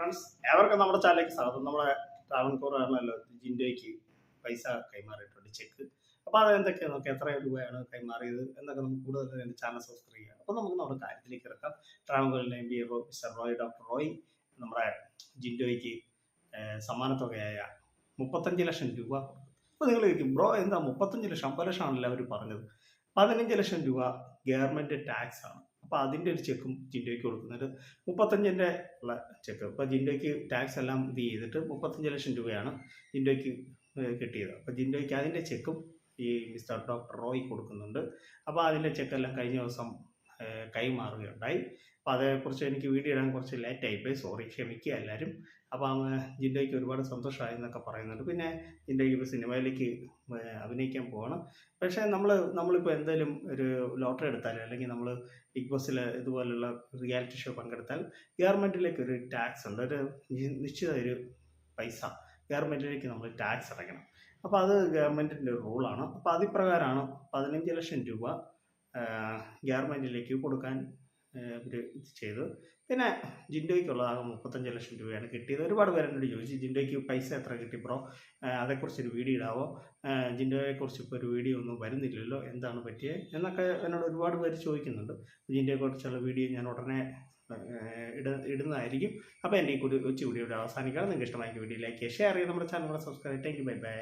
Friends ഏവർക്കും നമ്മുടെ ചാനലിലേക്ക് സ്വാഗതം. നമ്മുടെ ട്രാവൻകൂർ ആണല്ലോ ജിൻഡോയ്ക്ക് പൈസ കൈമാറിയിട്ടുണ്ട്, ചെക്ക്. അപ്പോൾ അത് എന്തൊക്കെയാണ് നോക്കാം, എത്ര രൂപയാണ് കൈമാറിയത് എന്നൊക്കെ നമുക്ക് കൂടുതൽ എൻ്റെ ചാനൽ സബ്സ്ക്രൈബ് ചെയ്യാം. അപ്പോൾ നമുക്ക് നമ്മുടെ കാര്യത്തിലേക്ക് ഇറക്കാം. ട്രാവൻകൂറിലെ M B mister Roy, doctor Roy നമ്മുടെ ജിൻഡോയ്ക്ക് സമ്മാനത്തുകയായ 35 ലക്ഷം രൂപ. അപ്പോൾ നിങ്ങൾ ചോദിക്കും, ബ്രോ എന്താ 35 ലക്ഷം? 50 ലക്ഷം ആണല്ലോ അവർ പറഞ്ഞത്. 15 ലക്ഷം രൂപ ഗവൺമെൻറ് ടാക്സ് ആണ്. അപ്പോൾ അതിൻ്റെ ഒരു ചെക്കും ജിൻഡോയ്ക്ക് കൊടുക്കുന്നുണ്ട്. 35ൻ്റെ ഉള്ള ചെക്ക്. അപ്പോൾ ജിൻഡോയ്ക്ക് ടാക്സ് എല്ലാം ഇത് ചെയ്തിട്ട് 35 ലക്ഷം രൂപയാണ് ജിൻഡോയ്ക്ക് കിട്ടിയത്. അപ്പോൾ ജിൻഡോയ്ക്ക് അതിൻ്റെ ചെക്കും ഈ മിസ്റ്റർ ഡോക്ടർ റോയ് കൊടുക്കുന്നുണ്ട്. അപ്പോൾ അതിൻ്റെ ചെക്കെല്ലാം കഴിഞ്ഞ ദിവസം കൈമാറുകയുണ്ടായി. അപ്പോൾ അതേക്കുറിച്ച് എനിക്ക് വീഡിയോ ഇടാൻ കുറച്ച് ലേറ്റായിപ്പോയി, സോറി, ക്ഷമിക്കുക എല്ലാവരും. അപ്പം ജിൻഡോയ്ക്ക് ഒരുപാട് സന്തോഷമായി എന്നൊക്കെ പറയുന്നുണ്ട്. പിന്നെ ജിൻഡോയ്ക്ക് ഇപ്പോൾ സിനിമയിലേക്ക് അഭിനയിക്കാൻ പോവാണ്. പക്ഷേ നമ്മളിപ്പോൾ എന്തെങ്കിലും ഒരു ലോട്ടറി എടുത്താൽ, അല്ലെങ്കിൽ നമ്മൾ ബിഗ് ബോസിൽ ഇതുപോലുള്ള റിയാലിറ്റി ഷോ പങ്കെടുത്താൽ ഗവൺമെൻറ്റിലേക്ക് ഒരു ടാക്സ് ഉണ്ട്, ഒരു നിശ്ചിത ഒരു പൈസ ഗവൺമെൻറ്റിലേക്ക് നമ്മൾ ടാക്സ് അടയ്ക്കണം. അപ്പോൾ അത് ഗവൺമെൻറ്റിൻ്റെ ഒരു റൂളാണ്. അപ്പോൾ അതിപ്രകാരമാണ് 15 ലക്ഷം രൂപ ഗവൺമെൻറ്റിലേക്ക് കൊടുക്കാൻ ഇവർ ഇത് ചെയ്തു. പിന്നെ ജിൻഡോയ്ക്കുള്ളതാകെ 35 ലക്ഷം രൂപയാണ് കിട്ടിയത്. ഒരുപാട് പേര് എന്നോട് ചോദിച്ചു, ജിൻഡോയ്ക്ക് പൈസ എത്ര കിട്ടി ബ്രോ, അതേക്കുറിച്ചൊരു വീഡിയോ ഇടാവോ, ജിൻഡോയെക്കുറിച്ച് ഇപ്പോൾ ഒരു വീഡിയോ ഒന്നും വരുന്നില്ലല്ലോ, എന്താണ് പറ്റിയത് എന്നൊക്കെ എന്നോട് ഒരുപാട് പേര് ചോദിക്കുന്നുണ്ട്. ജിൻഡോയെക്കുറിച്ചുള്ള വീഡിയോ ഞാൻ ഉടനെ ഇടുന്നതായിരിക്കും. അപ്പോൾ എൻ്റെ ഈ കൊച്ചു വീഡിയോ അവസാനിക്കാതെ നിങ്ങൾക്ക് ഇഷ്ടമായ വീഡിയോ ലൈക്ക് ചെയ്യുക, ഷെയർ ചെയ്യുക, നമ്മുടെ channel subscribe. Thank you, bye bye.